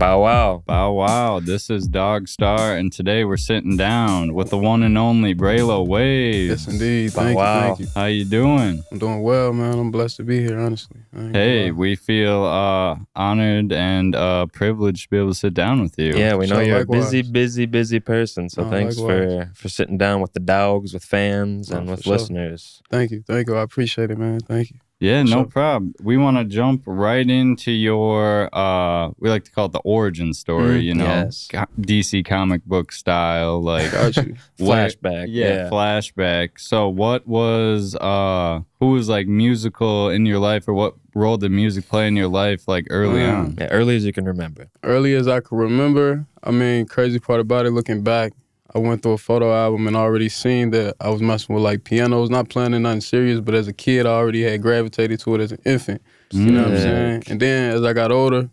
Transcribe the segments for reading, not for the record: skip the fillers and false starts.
Bow wow. Bow wow. This is DogStar, and today we're sitting down with the one and only Braylowaves. Yes, indeed. Thank you. How you doing? I'm doing well, man. I'm blessed to be here, honestly. Hey, we feel honored and privileged to be able to sit down with you. Yeah, we know you're likewise. a busy person. So thanks for sitting down with the dogs, with fans, and with listeners. Thank you. I appreciate it, man. Thank you. Yeah, no problem. We want to jump right into your, we like to call it the origin story, you know, yes. DC comic book style, like flashback. Yeah, flashback. So what was, who was like musical in your life, or what role did music play in your life like early on? Yeah, early as you can remember. Early as I can remember. I mean, crazy part about it, looking back, I went through a photo album and already seen that I was messing with like pianos, not playing nothing serious, but as a kid, I already had gravitated to it as an infant. You know what I'm saying? And then as I got older,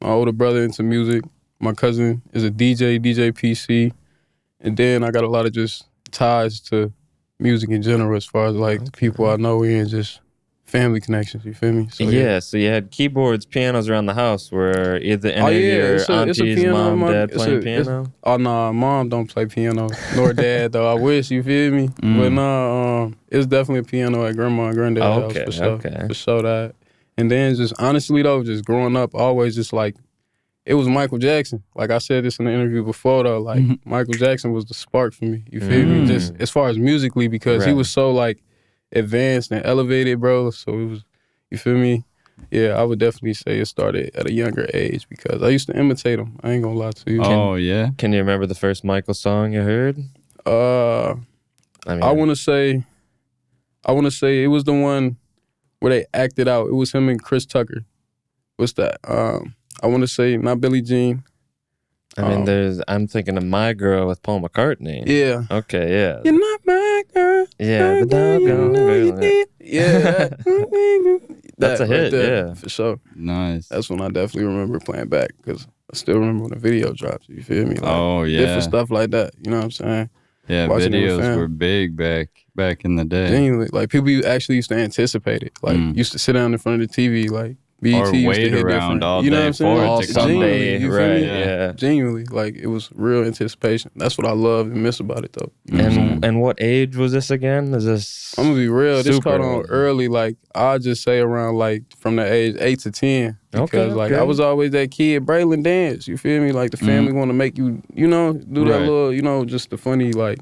my older brother into music, my cousin is a DJ PC, and then I got a lot of just ties to music in general as far as like people I know and just family connections, you feel me? So, so you had keyboards, pianos around the house. Were either any of your aunties, mom, dad playing piano? Oh, no, mom don't play piano, nor dad, though. I wish, you feel me? But no, it's definitely a piano at grandma and granddad's house, for sure. For sure that. And then just, honestly, though, just growing up, always just like, it was Michael Jackson. Like I said this in the interview before, though, like, Michael Jackson was the spark for me, you feel me? Just as far as musically, because he was so, like, advanced and elevated, bro. So it was, you feel me? Yeah, I would definitely say it started at a younger age because I used to imitate him. I ain't gonna lie to you. Can you remember the first Michael song you heard? I wanna say it was the one where they acted out. It was him and Chris Tucker. What's that? I wanna say not Billie Jean. I mean, I'm thinking of My Girl with Paul McCartney. Yeah. Okay, yeah. You're not my girl. Yeah, the doggone girl. Yeah. That's a hit, yeah. For sure. Nice. That's when I definitely remember playing back because I still remember when the video dropped, you feel me? Like, different stuff like that, you know what I'm saying? Yeah, videos were big back in the day. Genuinely. Like, people actually used to anticipate it. Like, used to sit down in front of the TV, like, BET or wait around all day for it to come. Yeah. Genuinely, like it was real anticipation. That's what I love and miss about it, though. And what age was this again? Is this? I'm gonna be real. This caught on early. Like I'll just say around like from the age 8 to 10. Because like I was always that kid, Braylon dance. You feel me? Like the family want to make you, you know, do that little, you know, just the funny like.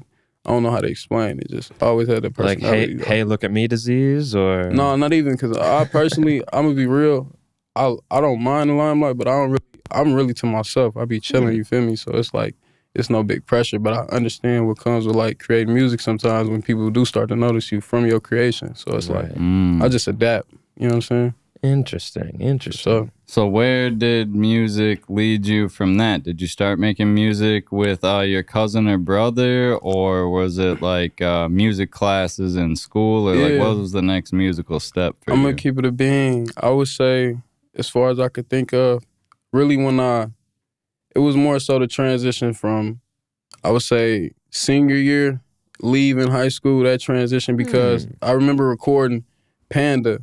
I don't know how to explain it. Just always had that personality. Like, hey, look at me disease, or no, not even because I personally, I'm gonna be real. I don't mind the limelight, but I'm really to myself. I be chilling, you feel me? So it's like it's no big pressure, but I understand what comes with like creating music sometimes when people do start to notice you from your creation. So it's like I just adapt. You know what I'm saying? Interesting. So where did music lead you from that? Did you start making music with your cousin or brother, or was it like music classes in school, or like what was the next musical step for you? I'm gonna keep it a bean. I would say, as far as I could think of, really it was more so the transition from, I would say, senior year, leaving high school, that transition, because I remember recording Panda.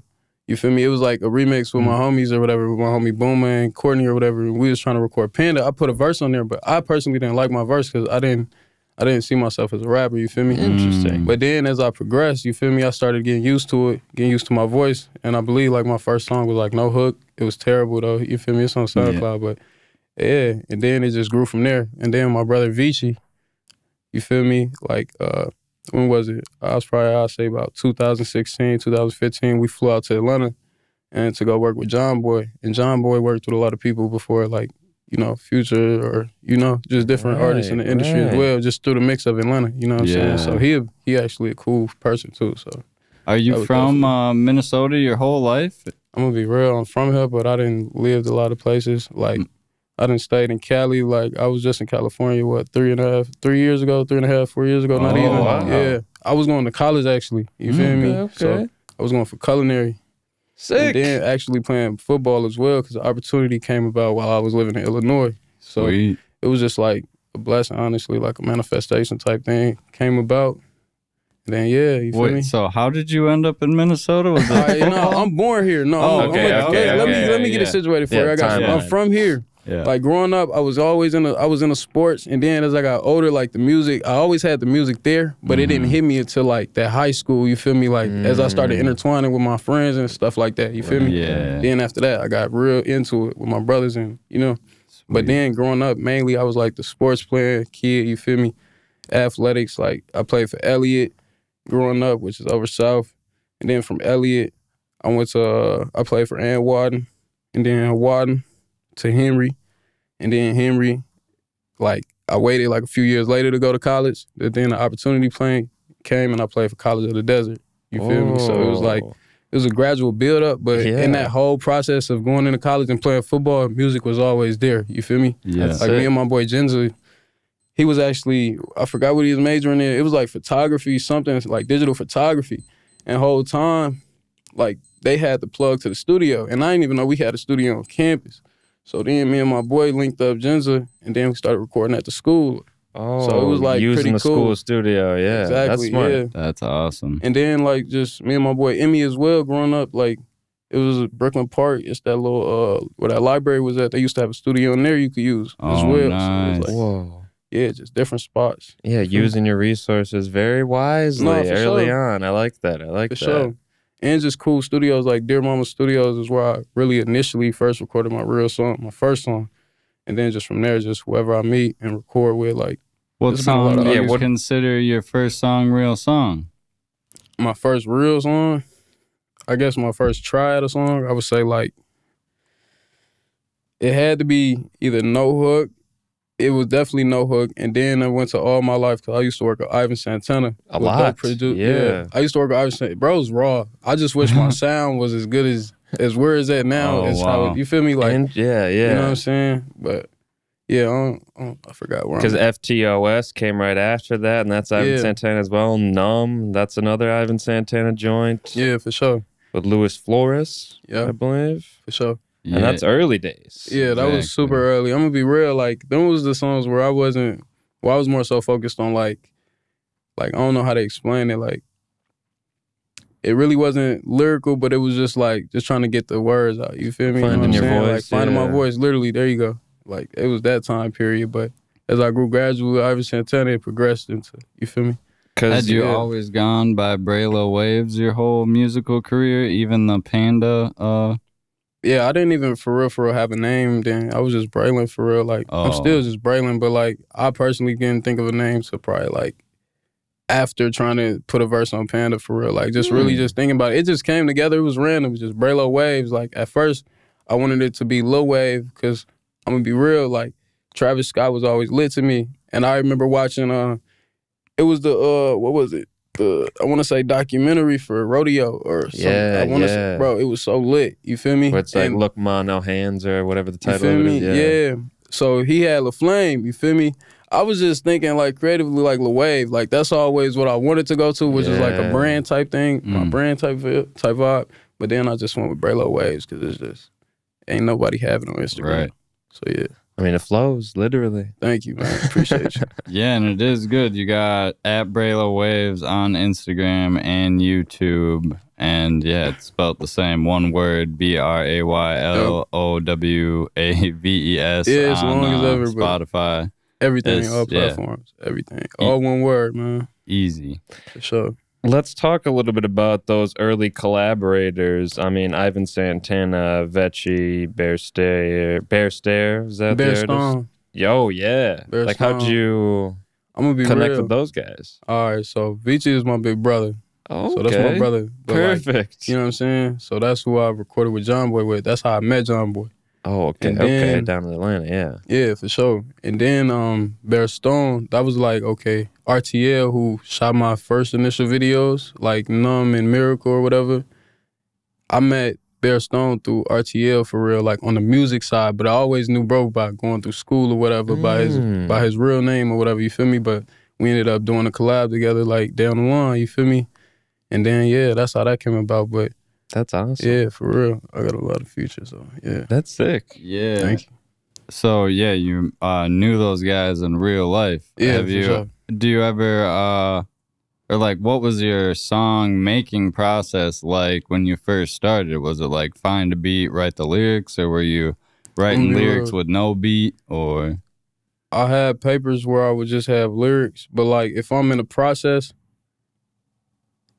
You feel me? It was like a remix with my homies or whatever, with my homie Boomer and Courtney or whatever. And we was trying to record Panda. I put a verse on there, but I personally didn't like my verse because I didn't see myself as a rapper, you feel me? Interesting. But then as I progressed, you feel me, I started getting used to it, getting used to my voice. And I believe like my first song was like no hook. It was terrible though, you feel me? It's on SoundCloud, but yeah. And then it just grew from there. And then my brother Vici, you feel me? Like, when was it? I was probably, I'll say about 2016, 2015. We flew out to Atlanta and to go work with John Boy. And John Boy worked with a lot of people before, like, you know, Future or, you know, just different artists in the industry as well, just through the mix of Atlanta, you know what I'm saying? So he actually a cool person too, so. Are you from Minnesota your whole life? I'm gonna be real, I'm from here, but I didn't live a lot of places. Like, I done stayed in Cali. Like, I was just in California, what, 4 years ago, not even. Wow. Yeah. I was going to college, actually. You feel me? Okay. So I was going for culinary. Sick. And then actually playing football as well, because the opportunity came about while I was living in Illinois. So it was just like a blessing, honestly, like a manifestation type thing came about. And then, you feel me? So how did you end up in Minnesota? No, I'm born here. No, let me get it situated for you. I'm from here. Yeah. Like growing up, I was in a sports, and then as I got older, like the music, I always had the music there, but it didn't hit me until like that high school. You feel me? Like as I started intertwining with my friends and stuff like that. You feel me? Yeah. Then after that, I got real into it with my brothers, and you know. Sweet. But then growing up, mainly I was like the sports player kid. You feel me? Athletics, like I played for Elliott growing up, which is over south, and then from Elliott, I played for Ann Wadden, and then Wadden to Henry, and then Henry, like I waited like a few years later to go to college. But then the opportunity came, and I played for College of the Desert. You feel me? So it was like it was a gradual build up, but in that whole process of going into college and playing football, music was always there. You feel me? Yeah. Like me and my boy Genza, he was actually, I forgot what he was majoring in. It was like photography, something like digital photography. And the whole time, like they had the plug to the studio, and I didn't even know we had a studio on campus. So then me and my boy linked up Genza, and then we started recording at the school. Oh, so it was like using pretty the cool. School studio, yeah, exactly, that's smart. yeah. That's awesome. And then like just me and my boy Emmy as well. Growing up, like it was Brooklyn Park. It's that little where that library was at. They used to have a studio in there you could use as well. Nice. So it was like, Whoa. Yeah, just different spots. Yeah, using your resources very wisely early on. I like that. I like that. Sure. And just cool studios like Dear Mama Studios is where I really initially first recorded my first song. And then just from there, just whoever I meet and record with, like. What song do you consider your first song, real song? My first real song? I guess my first try at a song, I would say like, it had to be either No Hook. It was definitely No Hook. And then I went to All My Life because I used to work with Ivan Santana. A lot. Yeah. I used to work with Ivan Santana. Bro's raw. I just wish my sound was as good as where it's at now. How, you feel me? Like, yeah. You know what I'm saying? But yeah, I forgot where I'm at. Because FTOS came right after that, and that's Ivan Santana as well. Numb, that's another Ivan Santana joint. Yeah, for sure. With Luis Flores, I believe. For sure. And that's early days. Yeah, that was super early. I'm gonna be real. Like, them was the songs where I was more so focused on like I don't know how to explain it. Like, it really wasn't lyrical, but it was just like just trying to get the words out. You feel me? Finding your voice. Like finding my voice. Literally, there you go. Like, it was that time period. But as I grew gradually, Ivan Santana, it progressed into. You feel me? Had you always gone by Braylowaves your whole musical career, even the Panda? Yeah, I didn't even for real have a name then. I was just Braylon for real. Like, I'm still just Braylon, but like, I personally didn't think of a name till probably like after trying to put a verse on Panda for real. Like, just really just thinking about it. It just came together. It was random. It was just Braylowaves. Like, at first, I wanted it to be Lil Wave because I'm gonna be real. Like, Travis Scott was always lit to me, and I remember watching. It was the what was it? I want to say documentary for Rodeo or something. Yeah, I want to say, bro, it was so lit. You feel me? Where it's like, look, ma, no hands, or whatever the title of it is. Yeah. So he had La Flame. You feel me? I was just thinking like creatively like Lil Wave. Like, that's always what I wanted to go to, which is like a brand type thing, my brand type vibe. But then I just went with Braylowaves because it's just ain't nobody having on Instagram. Right. So yeah. I mean, it flows, literally. Thank you, man. Appreciate you. Yeah, and it is good. You got at Braylowaves on Instagram and YouTube. And yeah, it's spelled the same. One word, BRAYLOWAVES. Yeah, as long as ever. Spotify. Everything, all platforms. Everything. All one word, man. Easy. For sure. Let's talk a little bit about those early collaborators. I mean, Ivan Santana, Vecchi, Bear Stare. Is that Bear the Stone. artist? Yo, yeah. Bear like, Stone. how'd you connect with those guys? All right, so Vecchi is my big brother. Oh, so that's my brother. But perfect. Like, you know what I'm saying? So that's who I recorded with John Boy with. That's how I met John Boy. Oh, okay. Okay, down in Atlanta, yeah. Yeah, for sure. And then Bear Stone, that was like, okay, RTL, who shot my first initial videos, like Numb and Miracle or whatever. I met Bear Stone through RTL for real, like on the music side, but I always knew bro by going through school or whatever, by his real name or whatever, you feel me? But we ended up doing a collab together, like down the line, you feel me? And then, yeah, that's how that came about, but that's awesome. Yeah, for real. I got a lot of future, so yeah. That's sick. Yeah. Thank you. So, yeah, you knew those guys in real life. Yeah, for sure. Do you ever, or like, what was your song making process like when you first started? Was it like find a beat, write the lyrics, or were you writing lyrics with no beat, or? I had papers where I would just have lyrics, but like if I'm in the process,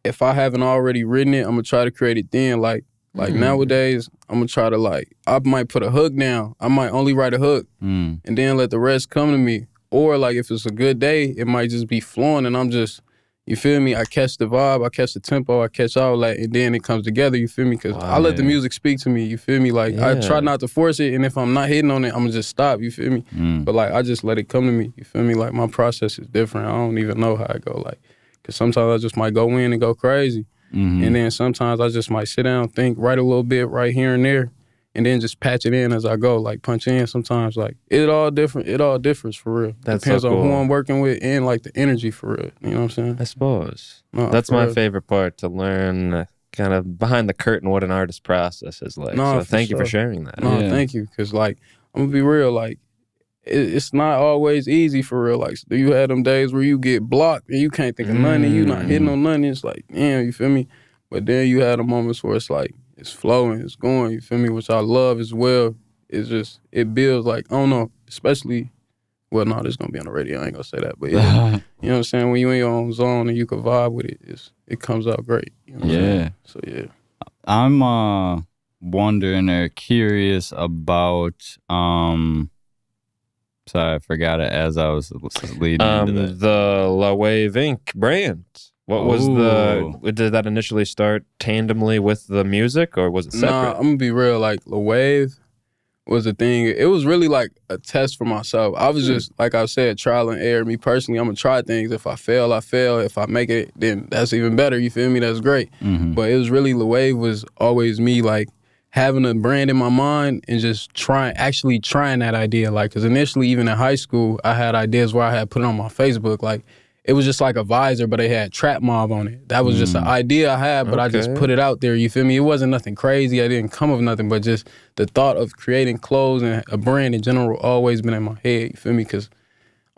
if I haven't already written it, I'm gonna try to create it then. Like nowadays, I'm gonna try to I might put a hook down. I might only write a hook and then let the rest come to me. Or like if it's a good day, it might just be flowing and I'm just, you feel me? I catch the vibe, I catch the tempo, I catch all that, and then it comes together, you feel me? Because I let the music speak to me, you feel me? Like I try not to force it, and if I'm not hitting on it, I'm gonna just stop, you feel me? But like I just let it come to me, you feel me? Like my process is different. I don't even know how I go, like, because sometimes I just might go in and go crazy. And then sometimes I just might sit down, think, write a little bit right here and there, and then just patch it in as I go, like punch in sometimes. Like it all different. It all differs for real. That's Depends so cool. on who I'm working with and like the energy for real. You know what I'm saying? I suppose. That's my favorite part, to learn kind of behind the curtain what an artist's process is like. So thank you for sharing that. No, thank you. Because like, I'm going to be real, like, it's not always easy for real. Like, you had them days where you get blocked and you can't think of nothing and you not hitting on nothing. It's like, damn, you feel me? But then you had the moments where it's like, it's flowing, it's going, you feel me? Which I love as well. It's just, it builds like, I don't know, especially, well, no, this gonna be on the radio, I ain't gonna say that. But yeah, you know what I'm saying? When you in your own zone and you can vibe with it, it comes out great. You know what I'm saying? So yeah. I'm wondering or curious about, sorry, I forgot it as I was leading into that. The Braylowaves Inc. brand. What was did that initially start tandemly with the music, or was it separate? Nah, I'm gonna be real, like Braylowaves was a thing. It was really like a test for myself. I was just, like I said, trial and error. Me personally, I'm gonna try things. If I fail, I fail. If I make it, then that's even better. You feel me? That's great. But it was really, Braylowaves was always me like having a brand in my mind and just actually trying that idea. Like, cause initially, even in high school, I had ideas where I had put it on my Facebook. Like, it was just like a visor, but they had Trap Mob on it. That was just an idea I had, but I just put it out there, you feel me? It wasn't nothing crazy. I didn't come of nothing, but just the thought of creating clothes and a brand in general always been in my head, you feel me? Because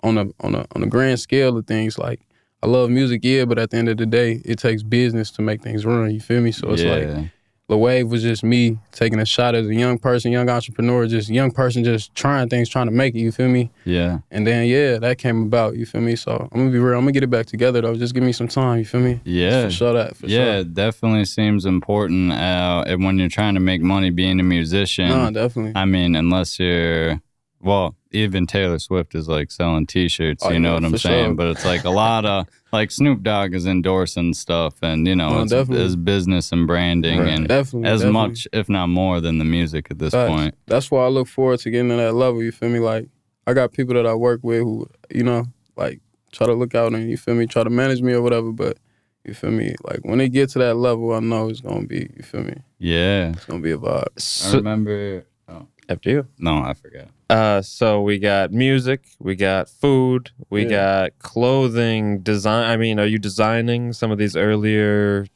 on a grand scale of things, like, I love music, yeah, but at the end of the day, it takes business to make things run, you feel me? So it's like, Braylowaves was just me taking a shot as a young person, young entrepreneur, just young person just trying things, trying to make it, you feel me? Yeah. And then, yeah, that came about, you feel me? So I'm going to be real. I'm going to get it back together, though. Just give me some time, you feel me? Yeah. For sure that, for sure. Yeah, it definitely seems important when you're trying to make money being a musician. No, definitely. I mean, unless you're, well, even Taylor Swift is like selling T-shirts, you know what I'm saying? Sure. But it's like a lot of, like Snoop Dogg is endorsing stuff and, you know, it's business and branding and as much, if not more than the music at this point. That's why I look forward to getting to that level, you feel me? Like, I got people that I work with who, you know, like, try to look out and, you feel me, try to manage me or whatever, but, you feel me? Like, when they get to that level, I know it's going to be, you feel me? Yeah. It's going to be a vibe. I remember... After you? No, I forgot. So we got music, we got food, we got clothing design. I mean, are you designing some of these earlier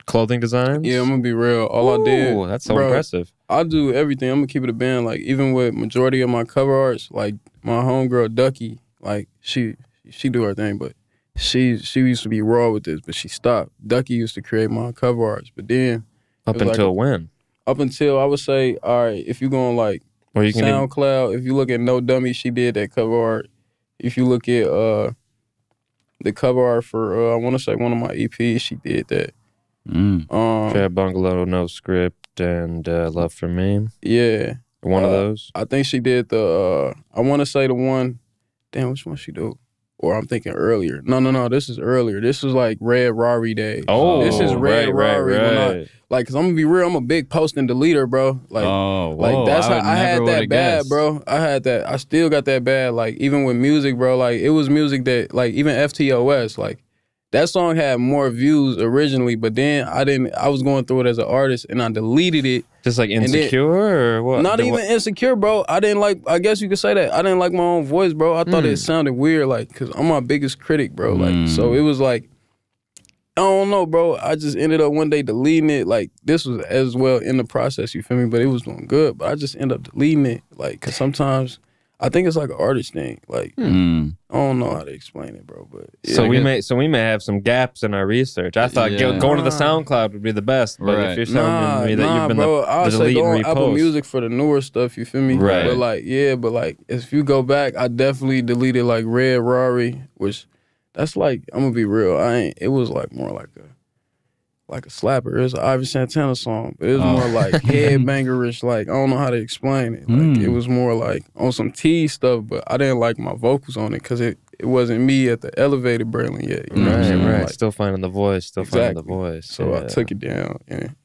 clothing designs? Yeah, I'm gonna be real. All I did, that's so impressive. I do everything. I'm gonna keep it a band. Like, even with majority of my cover arts, like my homegirl Ducky, like she do her thing, but she used to be raw with this, but she stopped. Ducky used to create my cover arts, but then up until when? Up until, I would say, all right, if you're going like SoundCloud, if you look at No Dummy, she did that cover art. If you look at the cover art for, I want to say one of my EPs, she did that. Trap Bungalow, No Script, and Love for Me. Yeah. One of those? I think she did the, I want to say the one, damn, which one she do? Or I'm thinking earlier. No, this is earlier. This is like Red Rari days. Oh, this is Red Rari. Right. Like, cause I'm gonna be real, I'm a big post and deleter, bro. Like, that's how I had that bad, bro. I had that. I still got that bad. Like, even with music, bro. Like, it was music that, like, even FTOS, like, that song had more views originally, but then I was going through it as an artist and I deleted it. Just like insecure or what? Not even insecure, bro. I didn't like, I guess you could say that. I didn't like my own voice, bro. I thought it sounded weird, like, cause I'm my biggest critic, bro. Like, so it was like, I don't know, bro. I just ended up one day deleting it. Like, this was as well in the process, you feel me? But it was doing good. But I just ended up deleting it. Like, cause sometimes I think it's like an artist thing. Like I don't know how to explain it, bro. But yeah, so we may have some gaps in our research. I thought going to the SoundCloud would be the best, but if you're telling me that you've been I'll the say go on repost. Apple Music for the newer stuff. You feel me? Right. But like if you go back, I definitely deleted like Red Rari, which that's like I'm gonna be real. It was like more like a slapper. It was an Ivy Santana song, but it was more like headbangerish. Like I don't know how to explain it. Like it was more like on some T stuff, but I didn't like my vocals on it because it wasn't me at the elevated Braylon yet. You know what I'm saying? Right. Like, Still finding the voice. Finding the voice. So I took it down, and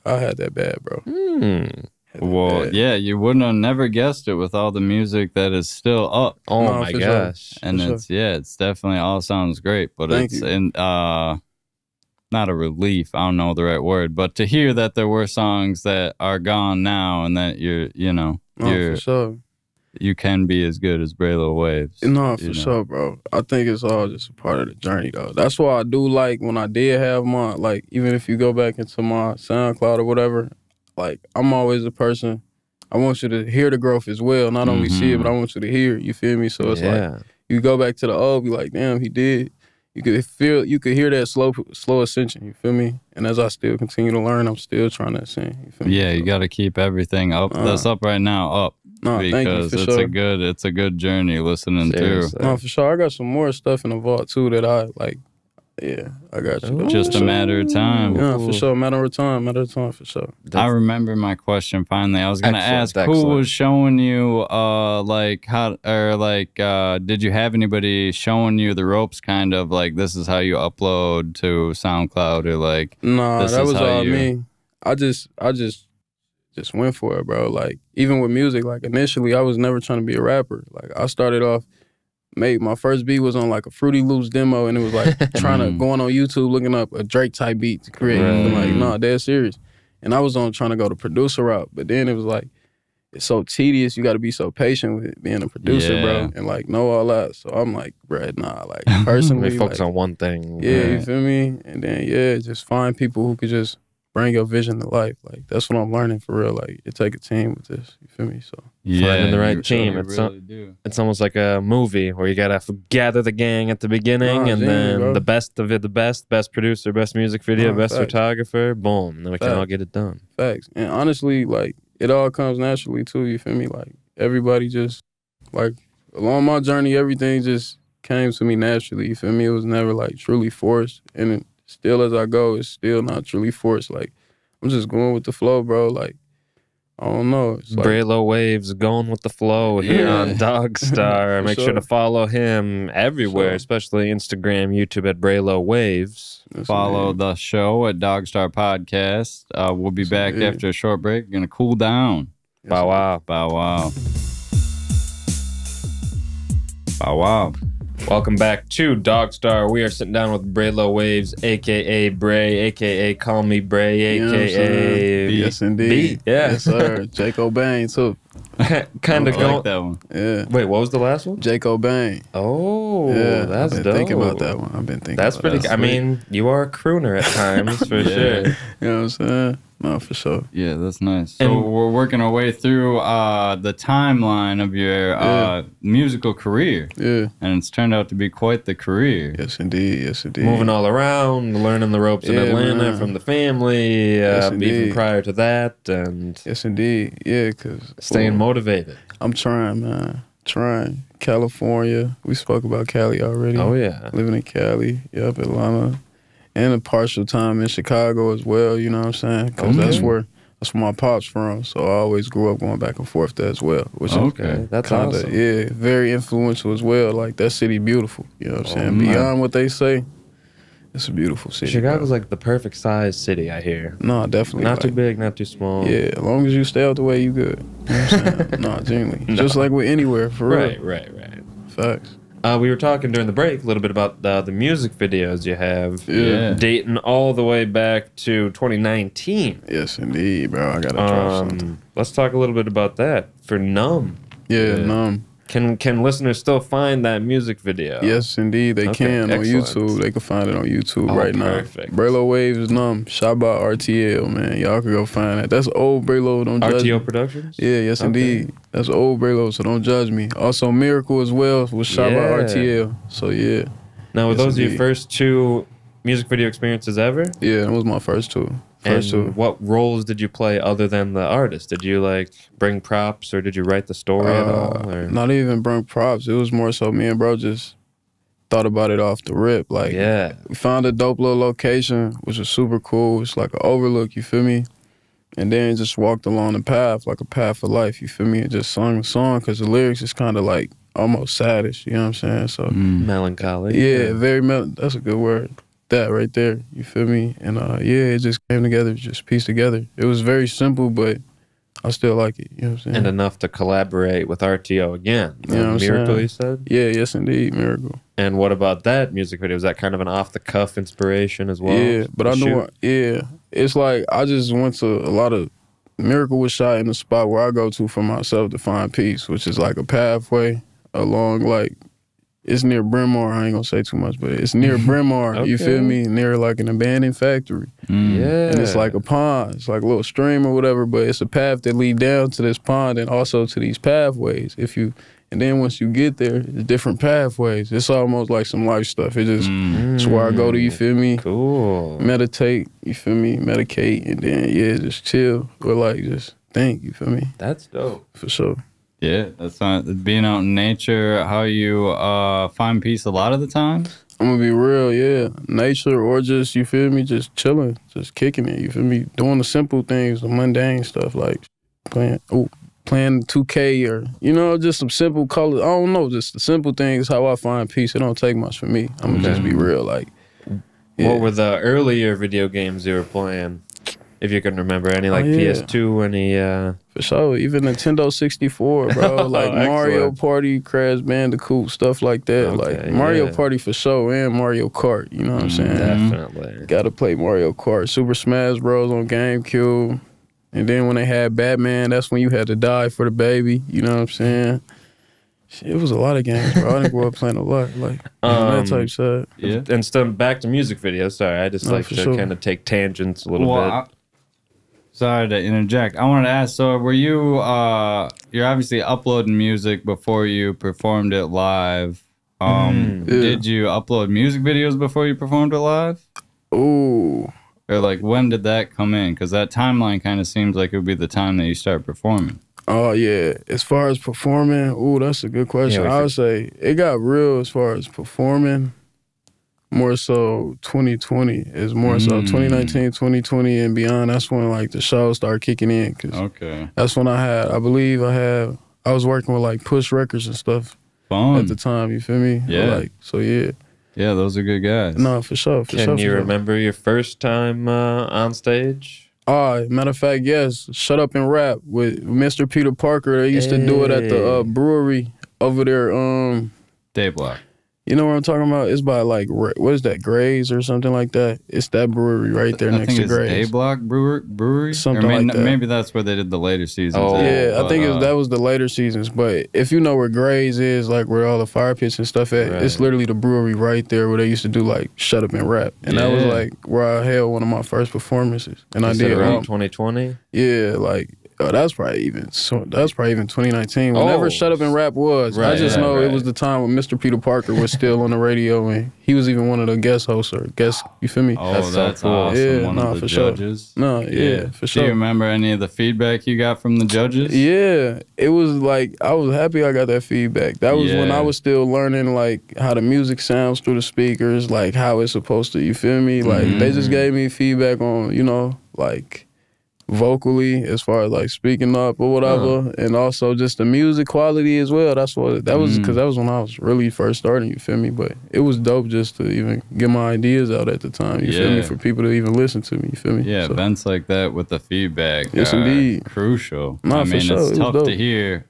I had that bad, bro. Well, yeah, you wouldn't have never guessed it with all the music that is still up. Oh my gosh! Sure. And it's definitely all sounds great, but not a relief. I don't know the right word, but to hear that there were songs that are gone now, and that for sure. You can be as good as Braylowaves. No, for sure, bro. I think it's all just a part of the journey, though. That's why I do like when I did have my, like, even if you go back into my SoundCloud or whatever, like, I'm always a person, I want you to hear the growth as well. Not only see it, but I want you to hear it. You feel me? So it's like, you go back to the old, be like, damn, he did. You could hear that slow ascension, you feel me? And as I still continue to learn, I'm still trying to ascend, you feel me? Yeah, you got to keep everything up. That's up right now, up. No, because thank you, for sure. It's a good journey listening to. No, for sure. I got some more stuff in the vault too that I like. Yeah, I got you. Though, just a matter of time. Yeah, for sure. Matter of time, for sure. I remember my question finally. I was gonna ask who was showing you did you have anybody showing you the ropes, kind of like this is how you upload to SoundCloud, or like nah, that was all me. I just went for it, bro. Like, even with music, like, initially, I was never trying to be a rapper. Like, I started off, my first beat was on, like, a Fruity Loops demo, and it was, like, going on YouTube, looking up a Drake-type beat to create. I'm like, nah, dead serious. And I was trying to go the producer route, but then it was, like, it's so tedious. You got to be so patient with being a producer, bro, and, like, know all that. So I'm like, bro, nah, like, personally. We focus on one thing. Yeah, you feel me? And then, just find people who could just bring your vision to life. Like, that's what I'm learning for real. Like, it take a team with this. You feel me? So finding the right team. It's almost like a movie where you gotta gather the gang at the beginning, and then the best of it, the best producer, best music video, best photographer. Boom, then we can all get it done. Facts. And honestly, like, it all comes naturally too. You feel me? Like, everybody just, like, along my journey, everything just came to me naturally. You feel me? It was never like truly forced, and still as I go, it's still not truly forced. Like, I'm just going with the flow, bro. Like, I don't know. It's like, Braylowaves going with the flow here on DogStar. Make sure to follow him everywhere, especially Instagram, YouTube at Braylowaves. Follow the show at DogStar Podcast. We'll be back after a short break. We're going to cool down. Bow wow. Bow wow. Bow wow. Welcome back to DogStar. We are sitting down with Braylowaves, a.k.a. Bray, a.k.a. Call Me Bray, a.k.a. Yes, indeed. Yeah. Yes, sir. Jake O'Bain, too. Kind of going. Like that one. Yeah. Wait, what was the last one? Jake O'Bain. Oh, yeah, that's dope. I've been thinking about that one. I've been thinking that's about pretty. I mean, you are a crooner at times, for sure. You know what I'm saying? No, for sure. Yeah, that's nice. So we're working our way through the timeline of your musical career. Yeah. And it's turned out to be quite the career. Yes, indeed. Yes, indeed. Moving all around, learning the ropes in Atlanta from the family, even prior to that. And yes, indeed. Yeah, because staying motivated. I'm trying, man. Trying. California. We spoke about Cali already. Oh, yeah. Living in Cali. Yep, Atlanta. And a partial time in Chicago as well, you know what I'm saying? Because that's where my pop's from. So I always grew up going back and forth there as well. Which is that's kinda, awesome. Yeah, very influential as well. Like, that city beautiful, you know what I'm saying? Beyond what they say, it's a beautiful city. Chicago's like the perfect size city, I hear. No, definitely. Not too big, not too small. Yeah, as long as you stay out the way, you good. You know what I'm saying? No, genuinely. Just like with anywhere, for real. Right. Facts. We were talking during the break a little bit about the music videos you have, dating all the way back to 2019. Yes, indeed, bro. I gotta drop something. Let's talk a little bit about that for Numb. Yeah, Numb. Can listeners still find that music video? Yes, indeed, they can on YouTube. They can find it on YouTube right now. Braylowaves Numb, shot by RTL, man. Y'all can go find that. That's old Braylow, don't judge me. RTL Productions? Yeah, yes, indeed. That's old Braylow, so don't judge me. Also, Miracle as well was shot by RTL, so yeah. Now, were those your first 2 music video experiences ever? Yeah, it was my first 2. What roles did you play other than the artist? Did you like bring props or did you write the story at all? Or? Not even bring props. It was more so me and bro just thought about it off the rip. Like, we found a dope little location, which was super cool. It's like an overlook, you feel me? And then just walked along the path, like a path of life, you feel me? And just sung the song because the lyrics is kind of like almost saddish, you know what I'm saying? So melancholy. Yeah, very that's a good word. That right there, you feel me? And yeah, it just came together, just pieced together. It was very simple, but I still like it, you know what I'm saying? And enough to collaborate with RTO again. You know what Miracle, saying? you said? Yeah, yes indeed, Miracle. And what about that music video? Was that kind of an off-the-cuff inspiration as well? Yeah, but I knew, it's like I just went to a lot of, Miracle was shot in the spot where I go to for myself to find peace, which is like a pathway along like, it's near Bryn Mawr. I ain't gonna say too much, but it's near Bryn Mawr. You feel me? Near like an abandoned factory. Yeah. And it's like a pond. It's like a little stream or whatever, but it's a path that lead down to this pond and also to these pathways. And then once you get there, it's different pathways. It's almost like some life stuff. It just, it's where I go to, you feel me? Cool. Meditate, you feel me? Medicate, and then, just chill. Or like, just think, you feel me? That's dope. For sure. Yeah, that's not being out in nature, how you find peace a lot of the time? I'm gonna be real, yeah. Nature or just, you feel me, just chilling, just kicking it, you feel me? Doing the simple things, the mundane stuff, like playing 2K or, you know, just some simple colors. I don't know, just the simple things, how I find peace. It don't take much for me. I'm gonna just be real, like. Yeah. What were the earlier video games you were playing? If you can remember any, like PS2, any... For sure, even Nintendo 64, bro. Like Mario Party, Crash Bandicoot, stuff like that. Like Mario Party for sure, and Mario Kart, you know what I'm saying? Definitely. Gotta play Mario Kart. Super Smash Bros. On GameCube. And then when they had Batman, that's when you had to die for the baby, you know what I'm saying? It was a lot of games, bro. I didn't grow up playing a lot, like that type stuff. Yeah. And still back to music videos. Sorry, I just like to kind of take tangents a little bit. Sorry to interject. I wanted to ask, so were you, you're obviously uploading music before you performed it live. Did you upload music videos before you performed it live? Ooh. Or like, when did that come in? Because that timeline kind of seems like it would be the time that you start performing. Oh, yeah. As far as performing, ooh, that's a good question. I would say it got real as far as performing. More so 2020 is more so 2019, 2020 and beyond. That's when like the shows started kicking in. Cause that's when I was working with like Push Records and stuff at the time. You feel me? Yeah. Like, so yeah. Yeah, those are good guys. No, for sure. Can you remember your first time on stage? Matter of fact, yes. Shut Up and Rap with Mr. Peter Parker. They used to do it at the brewery over there. Day Block. You know what I'm talking about? It's by like, what is that, Gray's or something like that? It's that brewery right there next to Gray's. Day Block Brewery? Something like that. Maybe that's where they did the later seasons. Oh, yeah, I think that was the later seasons. But if you know where Gray's is, like where all the fire pits and stuff at, it's literally the brewery right there where they used to do like Shut Up and Rap. And that was like where I held one of my first performances. And I did around 2020? Yeah, like. That was probably even 2019. Whenever Shut Up and Rap was, I just know it was the time when Mr. Peter Parker was still on the radio and he was even one of the guest hosts or guest. You feel me? Oh, that's so cool. Awesome. Yeah, one of the judges. No, for sure. Do you remember any of the feedback you got from the judges? Yeah, it was like I was happy I got that feedback. That was when I was still learning like how the music sounds through the speakers, like how it's supposed to. You feel me? Like they just gave me feedback on like. Vocally, as far as like speaking up or whatever, and also just the music quality as well. That was because that was when I was really first starting. You feel me? But it was dope just to even get my ideas out at the time. You feel me? For people to even listen to me. You feel me? Yeah, events like that with the feedback. Yes, indeed. Crucial. Nah, I mean, it's tough to hear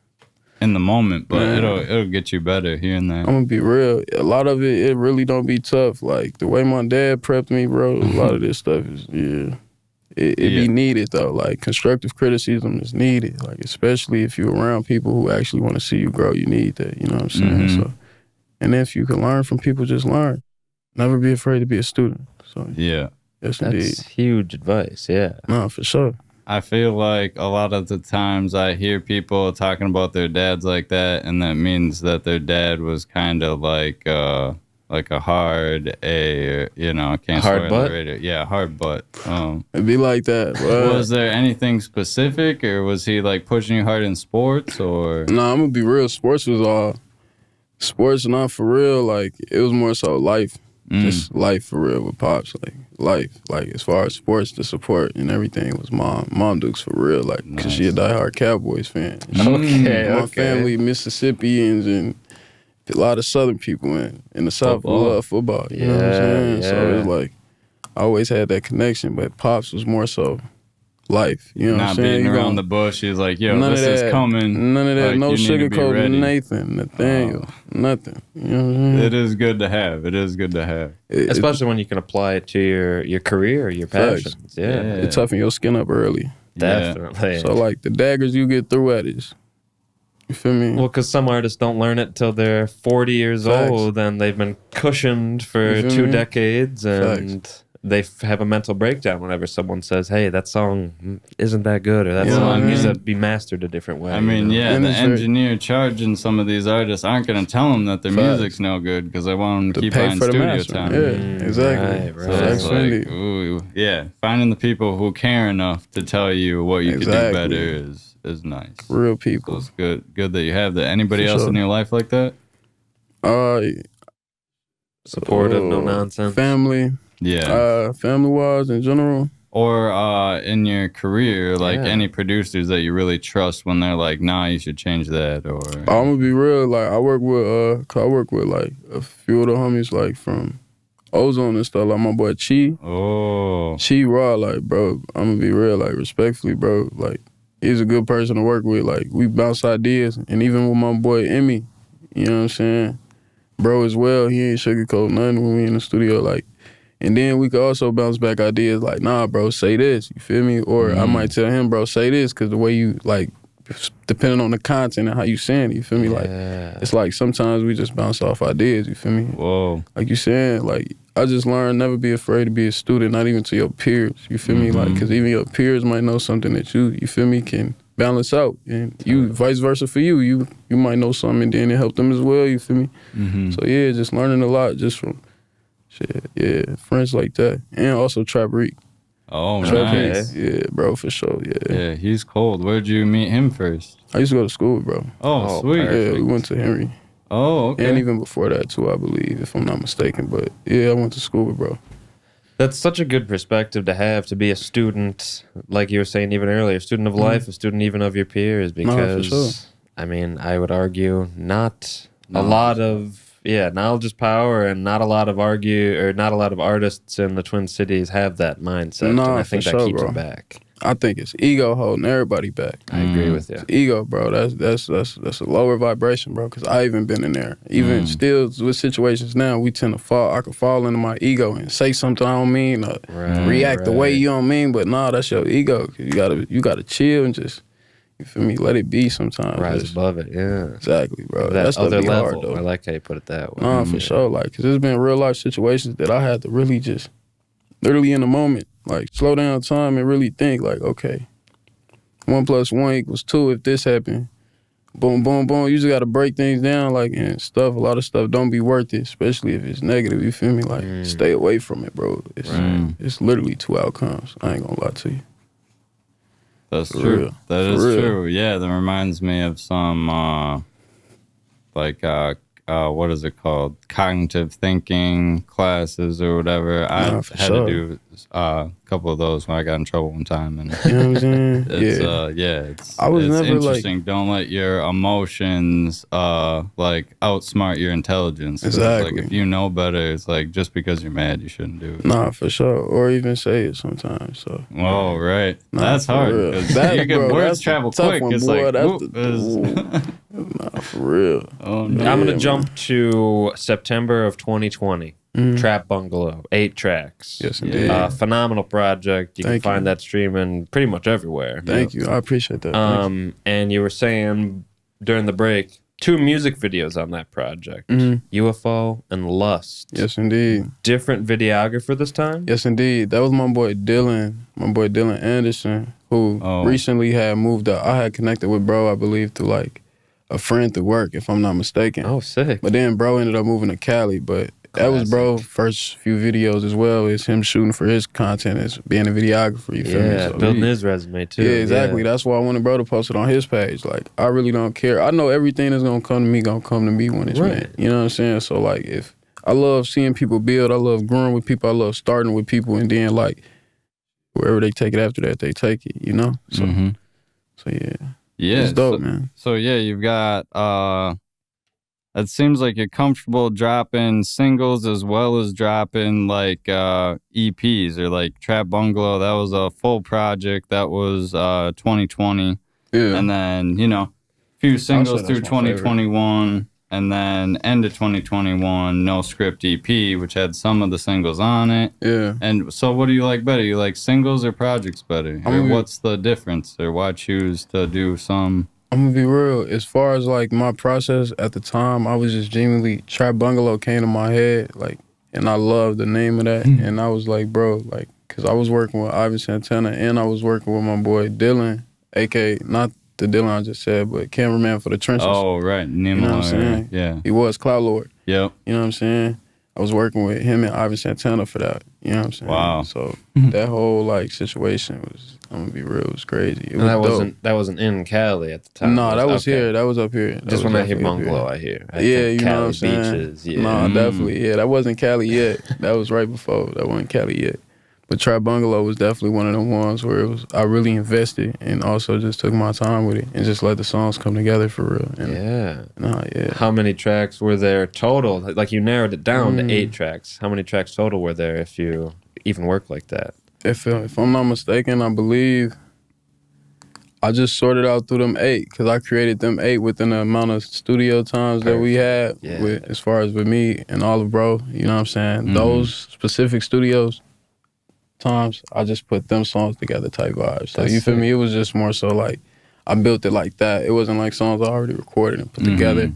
in the moment, but it'll get you better hearing that. I'm gonna be real. A lot of it really don't be tough. Like the way my dad prepped me, bro. A lot of this stuff is it be needed though. Like constructive criticism is needed. Like especially if you're around people who actually want to see you grow, you need that. You know what I'm saying? So, and if you can learn from people, just learn. Never be afraid to be a student. So yeah, yes, that's indeed. huge advice. Yeah, no, for sure. I feel like a lot of the times I hear people talking about their dads like that, and that means that their dad was kind of like a hard A, you know, I can't hard swear butt. on the radio. Yeah, hard butt. It'd be like that. Was there anything specific, or was he like pushing you hard in sports, or? Nah, I'm gonna be real. Sports not for real. Like it was more so life, just life for real with Pops. Like life, like as far as sports, the support and everything was Mom Dukes for real. Like because she a diehard Cowboys fan. My family Mississippians and a lot of Southern people in the South love football. You know what I'm saying? So it's like I always had that connection, but Pops was more so life. You know what I'm saying? Not beating around the bush. He's like, yo, this is coming. None of that. Like, no sugarcoating Nathan, Nathaniel, nothing. You know what I'm saying? It is good to have. It is good to have. Especially when you can apply it to your career, your passions. Yeah. It toughen your skin up early. Definitely. Yeah. So like the daggers you get through at is, you feel me? Well, because some artists don't learn it till they're 40 years old, and they've been cushioned for 2 decades, and they have a mental breakdown whenever someone says, hey, that song isn't that good, or that song needs to be mastered a different way. I mean, the engineer charging some of these artists aren't going to tell them that their music's no good because they want them to keep buying studio time. Yeah, exactly. Right. So it's like, ooh, finding the people who care enough to tell you what you could do better is nice. Real people. So it's good that you have that. Anybody else in your life like that? Supportive, no nonsense. Family. Yeah. Family-wise in general. Or in your career, like any producers that you really trust when they're like, nah, you should change that, or... I'm gonna be real, like, I work with, like, a few of the homies, like, from Ozone and stuff, like my boy Chi. Oh. Chi Raw, like, bro, I'm gonna be real, like, respectfully, bro, like, he's a good person to work with. Like, we bounce ideas. And even with my boy Emmy, you know what I'm saying? Bro as well, he ain't sugarcoat nothing when we in the studio. Like, and then we could also bounce back ideas like, nah, bro, say this. You feel me? Or I might tell him, bro, say this, because the way you, like, depending on the content and how you saying it, you feel me? Like, it's like sometimes we just bounce off ideas, you feel me? Whoa. Like you saying, like, I just learned never be afraid to be a student, not even to your peers, you feel me? Like, because even your peers might know something that you feel me, can balance out. And you, vice versa for you. You might know something and then it help them as well, you feel me? So yeah, just learning a lot just from, friends like that. And also Trap Reek. Oh, nice. Yeah, bro, for sure, Yeah, he's cold. Where'd you meet him first? I used to go to school with bro. Oh, sweet. Yeah, we went to Henry. Oh, okay. And even before that, too, I believe, if I'm not mistaken. But, yeah, I went to school with bro. That's such a good perspective to have, to be a student, like you were saying even earlier, a student of life, a student even of your peers, because, for sure. I mean, I would argue not a lot of, knowledge is power, and not a lot of artists in the Twin Cities have that mindset, and I think that keeps them back. I think it's ego holding everybody back. I agree with you. It's ego, bro. That's a lower vibration, bro. Because I even been in there. Even still with situations now, we tend to fall. I could fall into my ego and say something I don't mean, or react the way you don't mean. But nah, that's your ego. You gotta chill and just, you feel me, let it be sometimes. Rise above it, yeah. Exactly, bro. That other level. Hard, though. I like how you put it that way. Nah, for sure. Like, because there's been real life situations that I had to really just, literally in the moment, like, slow down time and really think, like, okay, 1 + 1 = 2 if this happened. Boom, boom, boom. You just got to break things down, like, and stuff. A lot of stuff don't be worth it, especially if it's negative, you feel me? Like, stay away from it, bro. It's literally 2 outcomes. I ain't gonna lie to you. That's true. Real. That is true. Yeah, that reminds me of some, what is it called? Cognitive thinking classes or whatever. I had to do a couple of those when I got in trouble one time. And you know what I'm saying? It's interesting. Don't let your emotions outsmart your intelligence. Exactly. Like, if you know better, it's like, just because you're mad, you shouldn't do it. Nah, for sure. Or even say it sometimes. So. Oh, right. That's hard. Words travel quick. One, it's boy, like, nah, for real. Oh, no. I'm going to jump to September of 2020. Trap Bungalow, 8 tracks. Yes, indeed. Phenomenal project. You can find that streaming pretty much everywhere. Thank you. I appreciate that. And you were saying during the break, 2 music videos on that project, UFO and Lust. Yes, indeed. Different videographer this time? Yes, indeed. That was my boy Dylan Anderson, who recently had moved up. I had connected with bro, I believe, through like a friend through work, if I'm not mistaken. Oh, sick. But then bro ended up moving to Cali, but that was bro first few videos as well. Is him shooting for his content as being a videographer. You feel me? So building his resume too. Yeah, exactly. That's why I wanted bro to post it on his page. Like I really don't care. I know everything that's gonna come to me when it's meant. You know what I'm saying? So like if I love seeing people build, I love growing with people, I love starting with people, and then like wherever they take it after that, they take it. You know? So so yeah, it's dope, man. So yeah, you've got. It seems like you're comfortable dropping singles as well as dropping like EPs or like Trap Bungalow. That was a full project. That was 2020. Yeah. And then, you know, a few singles through 2021. And then end of 2021, No Script EP, which had some of the singles on it. Yeah. And so what do you like better? You like singles or projects better? Or what's the difference? Or why choose to do some... I'm gonna be real. As far as like my process at the time, I was just genuinely Trap Bungalow came to my head, like, and I loved the name of that. And I was like, bro, like, cause I was working with Ivan Santana and I was working with my boy Dylan, aka not the Dylan I just said, but cameraman for the Trenches. Oh right, Nemo, you know what I'm saying? Yeah, he was Cloud Lord. Yep. You know what I'm saying? I was working with him and Ivan Santana for that. You know what I'm saying? Wow. So that whole like situation was, I'm gonna be real, it was crazy. It was that wasn't in Cali at the time. No, that was here. That was up here. Just when I hear Bungalow, I hear. You Cali know what I'm saying? Beaches. Yeah. No, definitely. Yeah, that wasn't Cali yet. That was right before. That wasn't Cali yet. But Trap Bungalow was definitely one of them ones where it was. I really invested and also just took my time with it and just let the songs come together for real. And, How many tracks were there total? Like you narrowed it down to 8 tracks. How many tracks total were there if you even work like that? If I'm not mistaken, I believe I just sorted out through them 8 because I created them 8 within the amount of studio times that we had with, as far as with me and Olive Bro. You know what I'm saying? Those specific studios times, I just put them songs together type vibes. So you feel me? It was just more so like I built it like that. It wasn't like songs I already recorded and put together.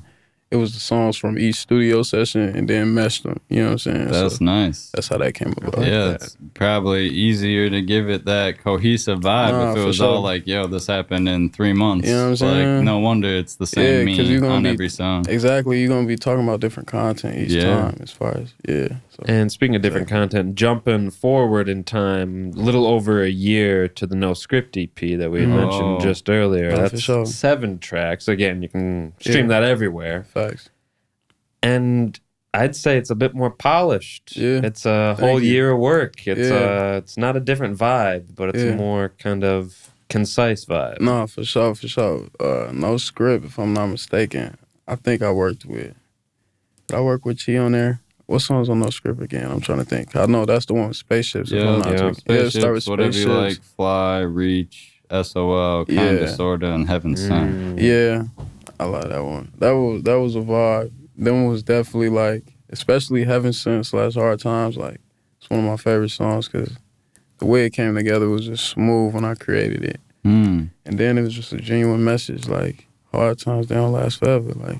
It was the songs from each studio session and then meshed them. You know what I'm saying? That's nice. That's how that came about. Yeah, it's probably easier to give it that cohesive vibe if it was all like, yo, this happened in 3 months. You know what I'm saying? Like, no wonder it's the same on every song. Exactly. You're going to be talking about different content each time as far as, So, and speaking of different content, jumping forward in time, a little over a year to the No Script EP that we had mentioned just earlier. That's 7 tracks. Again, you can stream that everywhere. Facts. And I'd say it's a bit more polished. Yeah. It's a whole year of work. It's not a different vibe, but it's a more kind of concise vibe. No, for sure. No Script, if I'm not mistaken. I think I worked with... Did I work with Chi on there? What song's on No Script again? I'm trying to think. I know that's the one with Spaceships. Spaceships, start with whatever you like. Fly, Reach, SOL, Kinda, Sorta, and Heaven Sent. Yeah. I like that one. That was a vibe. That one was definitely like, especially Heaven Sent / Hard Times, like, it's one of my favorite songs because the way it came together was just smooth when I created it. And then it was just a genuine message, like, hard times, they don't last forever. Like,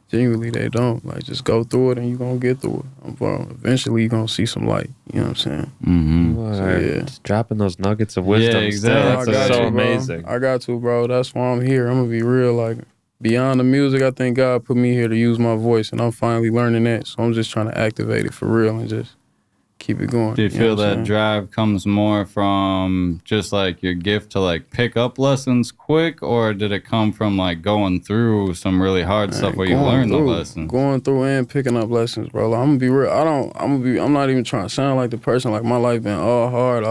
genuinely, they don't. Like, just go through it and you're going to get through it. Eventually, you're going to see some light. You know what I'm saying? So, just dropping those nuggets of wisdom. Yeah, exactly. That's so amazing. I got to, bro. That's why I'm here. I'm going to be real, like, beyond the music, I think God put me here to use my voice, and I'm finally learning that. So I'm just trying to activate it for real and just keep it going. Do you feel that drive comes more from just like your gift to like pick up lessons quick, or did it come from like going through some really hard stuff where you learn the lessons? Going through and picking up lessons, bro. Like, I'm gonna be real. I'm not even trying to sound like the person like my life been all hard,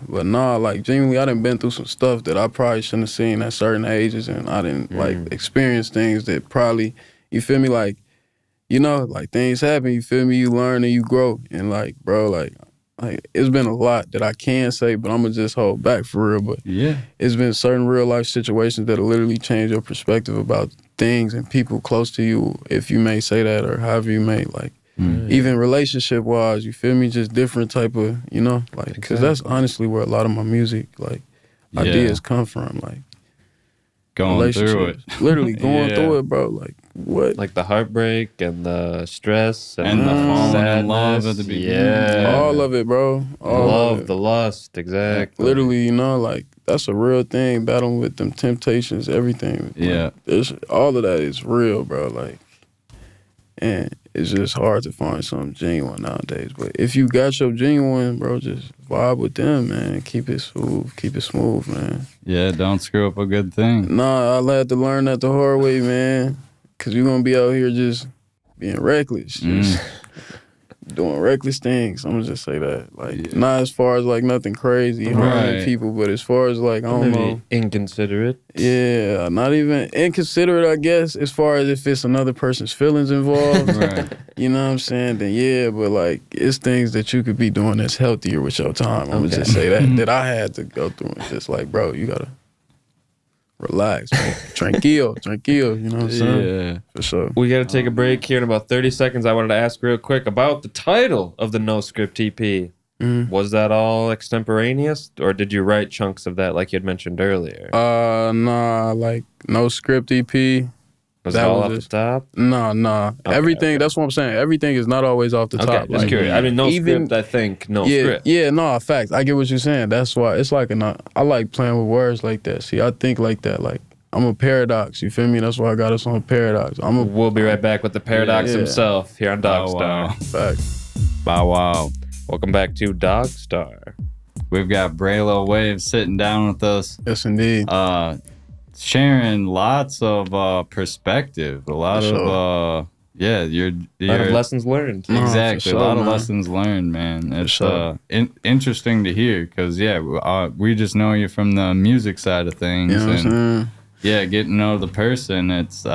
but nah, like genuinely, I done been through some stuff that I probably shouldn't have seen at certain ages, and I didn't like experience things that probably, you feel me, like, you know, like things happen, you feel me, you learn and you grow. And like, bro, like it's been a lot that I can say, but I'm gonna just hold back for real. But it's been certain real life situations that'll literally change your perspective about things and people close to you, if you may say that, or however you may, like, Even relationship wise, you feel me? Just different type of, you know, like, because that's honestly where a lot of my music, like, ideas come from, like. Going through it. Literally going through it, bro. Like, what? Like the heartbreak and the stress and the falling in love at the beginning. Yeah. All of it, bro. All love, of it. the lust, exactly. Literally, you know, like, that's a real thing. Battling with them temptations, everything. Yeah. Like, all of that is real, bro. Like, and it's just hard to find something genuine nowadays. But if you got your genuine, bro, just vibe with them, man. Keep it smooth, man. Yeah, don't screw up a good thing. Nah, I had to learn that the hard way, man. Because you're going to be out here just being reckless. Just doing reckless things. I'm going to just say that. Like, not as far as, like, nothing crazy, harming people, but as far as, like, I don't know. Inconsiderate. Yeah, not even inconsiderate, I guess, as far as if it's another person's feelings involved. You know what I'm saying? Then, yeah, but, like, it's things that you could be doing that's healthier with your time. I'm going to just say that I had to go through. It's just like, bro, you got to relax, man. Tranquilo, you know what I'm saying? Yeah, for sure. We got to take a break here in about 30 seconds. I wanted to ask real quick about the title of the No Script EP. Was that all extemporaneous, or did you write chunks of that like you had mentioned earlier? Nah, like, No Script EP. Was that all off the top? Nah. Okay, everything, that's what I'm saying. Everything is not always off the top. Just curious. I mean, no script, I think, no script. Yeah, no, facts. I get what you're saying. That's why it's like I like playing with words like that. See, I think like that. Like, I'm a paradox. You feel me? That's why I got us on Paradox. We'll be right back with the Paradox himself here on DogStar. Wow. Facts. Bow wow. Welcome back to DogStar. We've got Braylowaves sitting down with us. Yes, indeed. Sharing lots of perspective, a lot of you're a lot of lessons learned. Exactly, a lot of lessons learned, man. It's interesting to hear because we just know you from the music side of things, and getting to know the person. It's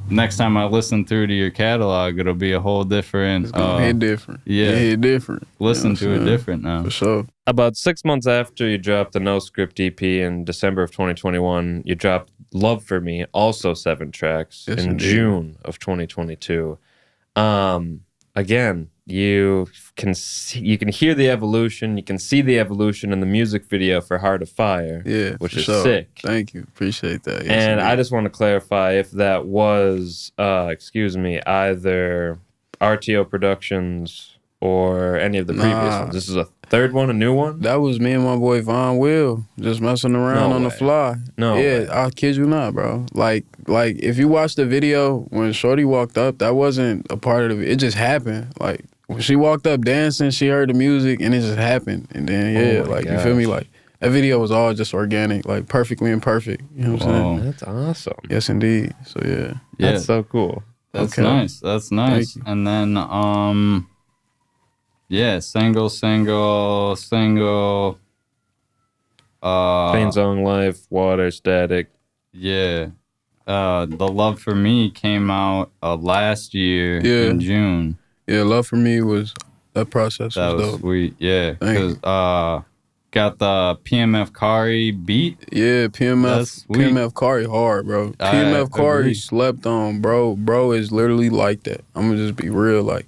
next time I listen through to your catalog, it'll be a whole different. It's gonna hit different. Yeah, hit different. Listen to it different now. For sure. About 6 months after you dropped the No Script EP in December of 2021, you dropped Love for Me, also 7 tracks, in June of 2022. Again, you can hear the evolution, you can see the evolution in the music video for Heart of Fire, which is sick. Thank you, appreciate that. Yes, and I just want to clarify if that was, either RTO Productions or any of the previous ones. This is a third one, a new one? That was me and my boy Von Will just messing around on the fly. I kid you not, bro. Like if you watch the video when Shorty walked up, that wasn't a part of it. It just happened. Like when she walked up dancing, she heard the music and it just happened. And then you feel me? Like that video was all just organic, like perfectly imperfect. You know what I'm saying? That's awesome. Yes, indeed. So that's so cool. That's nice. That's nice. And then single. Pain Zone Life, Water, Static. Yeah. The Love for Me came out last year in June. Yeah, Love for Me that process was dope. Sweet. Yeah. Because got the PMF Kari beat. Yeah, PMF Kari hard, bro. PMF Kari slept on, bro. Bro is literally like that. I'm gonna just be real, like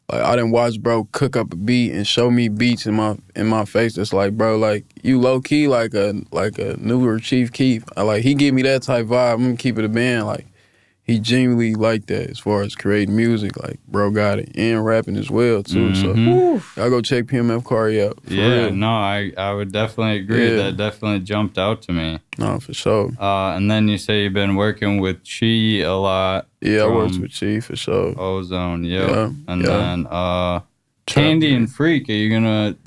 I didn't watch bro cook up a beat and show me beats in my face. It's like, bro, like you low key like a newer Chief Keef. He give me that type vibe. I'm gonna keep it a band. Like he genuinely like that as far as creating music. Like bro got it and rapping as well too. So y'all go check PMF Kari out. I would definitely agree. That definitely jumped out to me. No, for sure. And then you say you've been working with Chi a lot. Yeah, I worked with Chi for sure. Ozone, and then Tandy and Freak. You got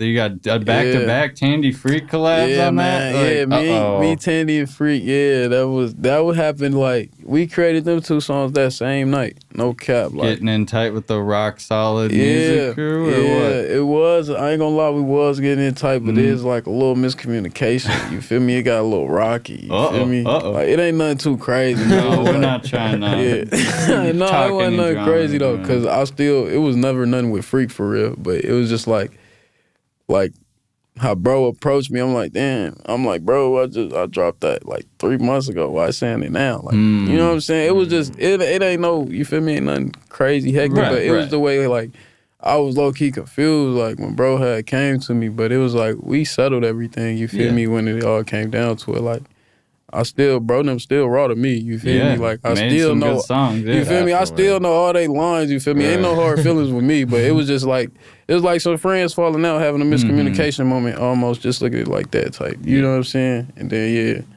back-to-back Tandy Freak collabs on that? Me, Tandy and Freak. Yeah, that would happen. Like we created them 2 songs that same night. No cap. Like getting in tight with the Rock Solid music crew. It was. I ain't gonna lie, we was getting in tight, but there's like a little miscommunication. You feel me? It got a little rocky. You feel me? Like it ain't nothing too crazy. No, we're not trying to. No, it wasn't nothing crazy though, because it was never nothing with Freak for real. But it was just like how bro approached me. I'm like, damn. I'm like, bro, I dropped that like 3 months ago. Why saying it now? Like, you know what I'm saying? It was just it ain't no, you feel me? Ain't nothing crazy hectic, but it was the way like I was low key confused like when bro had came to me, but it was like we settled everything. You feel me? When it all came down to it, like. Bro, them still raw to me, you feel me? Like, I still know, songs, you feel me? I still know all they lines, you feel me? Ain't no hard feelings with me, but it was just like, it was like some friends falling out, having a miscommunication moment, almost just look at it like that type. You know what I'm saying? And then,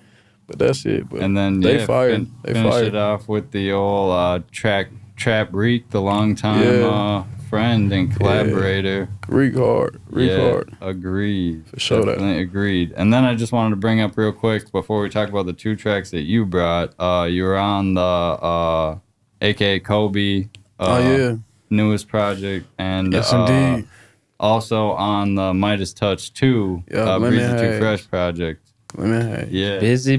but that's it. But and then, they fired. Finish it off with the old Trap Reek, the longtime friend and collaborator. Reek hard. Agreed. For sure. Definitely agreed. And then I just wanted to bring up real quick before we talk about the 2 tracks that you brought. You were on the AKA Kobe newest project, and yes, indeed. Also on the Midas Touch 2 Breezy Too Fresh project. Yeah. Busy.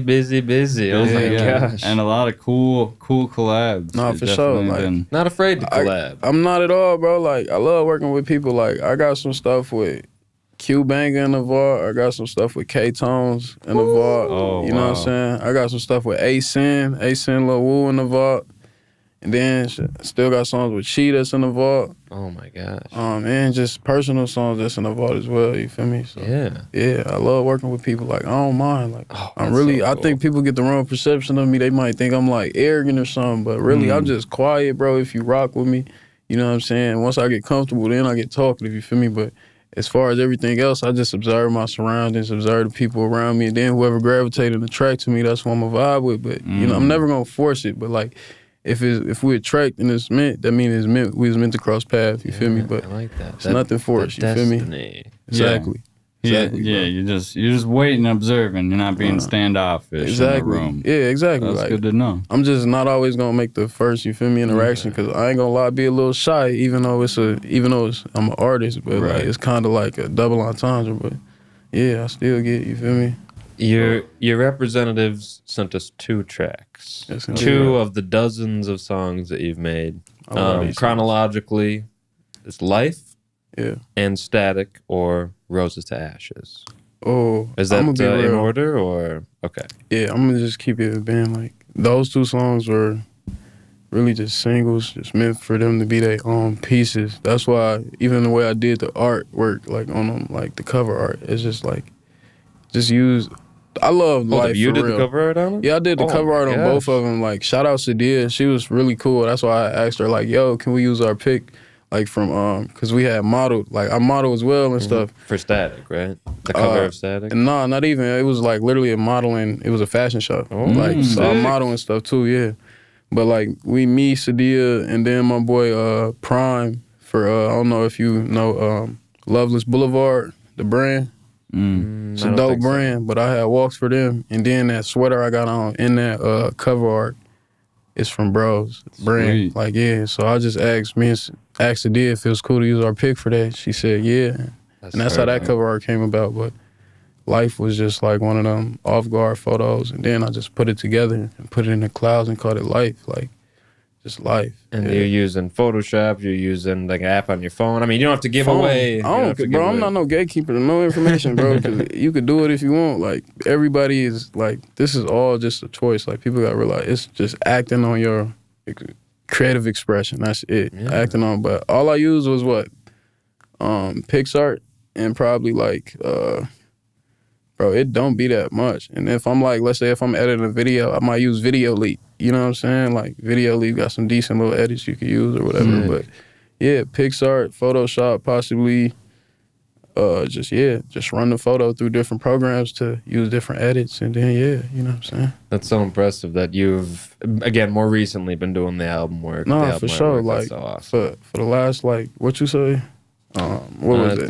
Oh my gosh. And a lot of cool collabs. No, for sure. Like, not afraid to collab. I'm not at all, bro. Like, I love working with people. Like, I got some stuff with Q Banger in the vault. I got some stuff with K-Tones in the vault. Oh, you know what I'm saying? I got some stuff with A-Sin Lil Woo in the vault. And then still got songs with Cheetahs in the vault. Oh my gosh. And just personal songs that's in the vault as well, you feel me? So, yeah, I love working with people. Like, I don't mind. Like, I'm really, I think people get the wrong perception of me. They might think I'm like arrogant or something, but really I'm just quiet, bro, if you rock with me. You know what I'm saying? Once I get comfortable, then I get talkative, you feel me? But as far as everything else, I just observe my surroundings, observe the people around me, and then whoever gravitated the track to me, that's what I'm a vibe with. But, you know, I'm never going to force it, but like, if we attract and it's meant, that means it's meant. We was meant to cross paths. You feel me? But I like that. It's nothing for us. You feel me? Exactly. Exactly. You're just waiting, observing. You're not being standoffish in the room. Yeah, exactly. That's like, good to know. I'm just not always gonna make the first, you feel me, interaction, because I ain't gonna lie, be a little shy, even though I'm an artist, but like it's kind of like a double entendre. But yeah, I still get, you feel me. Your representatives sent us 2 tracks. Yes, 2 of the dozens of songs that you've made. Chronologically, it's Life and Static or Roses to Ashes. Oh, is that in order or okay? Yeah, I'm gonna just keep it band. Like, those 2 songs were really just singles, just meant for them to be their own pieces. That's why even the way I did the artwork, like on them, like the cover art, it's just like I love Life. You did real. The cover art on it? Yeah, I did the cover art on both of them. Like, shout out Sadia. She was really cool. That's why I asked her, like, yo, can we use our pic, like, from, because we had modeled. Like, I model as well and stuff. For Static, right? The cover of Static? No, not even. It was, like, literally a modeling. It was a fashion show. So I'm modeling stuff, too, yeah. But, like, me, Sadia, and then my boy Prime for, I don't know if you know, Loveless Boulevard, the brand. It's a dope brand, but I had walks for them, and then that sweater I got on in that cover art is from Bros brand. Sweet. Like, yeah, so I just asked Adia if it was cool to use our pic for that. She said yeah, and that's how that cover art came about. But Life was just like one of them off-guard photos, and then I just put it together and put it in the clouds and called it Life, like just Life. And you're using Photoshop, you're using like an app on your phone. I mean, you don't have to give away. Bro, I'm not no gatekeeper to no information, bro, because you could do it if you want. Like, everybody is like, this is all just a choice. Like, people got to realize it's just acting on your creative expression. That's it. Yeah. Acting on, but all I used was what? PixArt and probably like, bro, it don't be that much. And if I'm like, let's say if I'm editing a video, I might use Video Leap. You know what I'm saying? Like, Video Leap got some decent little edits you can use or whatever. But yeah, PixArt, Photoshop, possibly just run the photo through different programs to use different edits, and then you know what I'm saying? That's so impressive that you've, again, more recently been doing the album work. No, for sure. Like, so awesome. for the last, like, what you say? What was it?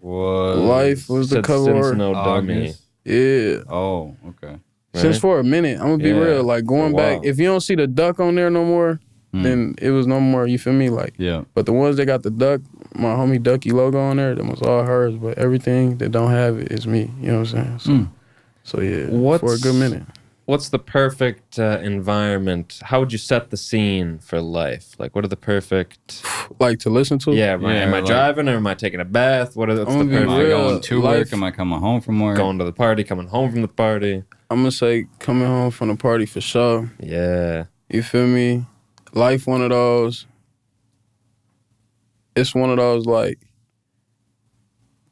Life was the cover art. No Dummy. Yeah. Oh, okay. Right. Since for a minute, I'm gonna be real. Like, going back, if you don't see the duck on there no more, then it was no more. You feel me? Like, But the ones that got the duck, my homie Ducky logo on there, that was all hers. But everything that don't have it is me. You know what I'm saying? So yeah, for a good minute. what's the perfect environment? How would you set the scene for life? Like, what are the perfect... Like, to listen to? Yeah, right. Am I driving or am I taking a bath? What's the perfect... Am I going to work? Am I coming home from work? Going to the party, coming home from the party. I'm going to say coming home from the party for sure. Yeah. You feel me? Life one of those... It's one of those, like...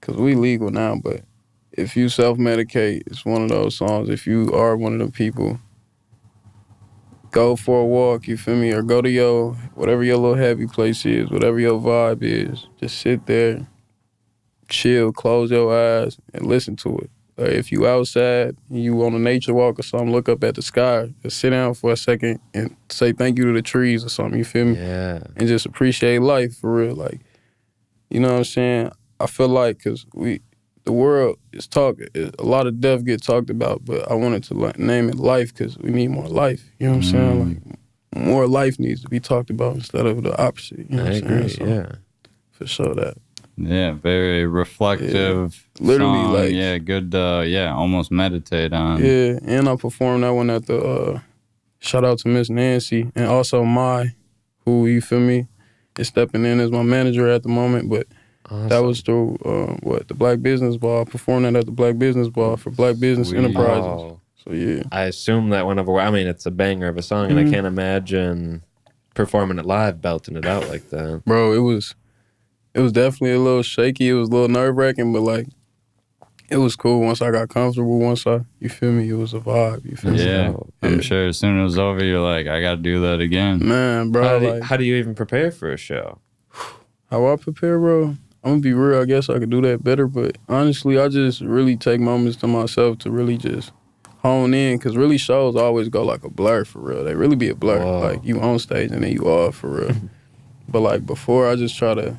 Because we legal now, but... If you self-medicate, it's one of those songs. If you are one of the people, go for a walk, you feel me? Or go to your, whatever your little happy place is, whatever your vibe is. Just sit there, chill, close your eyes, and listen to it. Or if you outside, and you on a nature walk or something, look up at the sky. Just sit down for a second and say thank you to the trees or something, you feel me? Yeah. And just appreciate life for real. Like, you know what I'm saying? I feel like, because the world is talking. A lot of death get talked about, but I wanted to name it life because we need more life. You know what I'm saying? Like, more life needs to be talked about instead of the opposite. You know what I'm saying? So, yeah. For sure that. Yeah, very reflective. Yeah. Literally, song. like. Yeah, good, almost meditate on. Yeah, and I performed that one at the, shout out to Miss Nancy, and also who, you feel me, is stepping in as my manager at the moment, but awesome. That was through, the Black Business Ball. I performed that at the Black Business Ball for Black Business Enterprises. Oh. So, yeah. I assume that whenever, I mean, it's a banger of a song, and I can't imagine performing it live, belting it out like that. Bro, it was definitely a little shaky. It was a little nerve-wracking, but, like, it was cool once I got comfortable. You feel me, it was a vibe. You feel me? Yeah, I'm sure as soon as it was over, you're like, I got to do that again. Man, bro. How do you even prepare for a show? How I prepare, bro? I'm gonna be real, I guess I could do that better, but honestly, I just really take moments to myself to really just hone in, because really shows always go like a blur for real. They really be a blur. Whoa. Like, you on stage and then you off for real. But like before, I just try to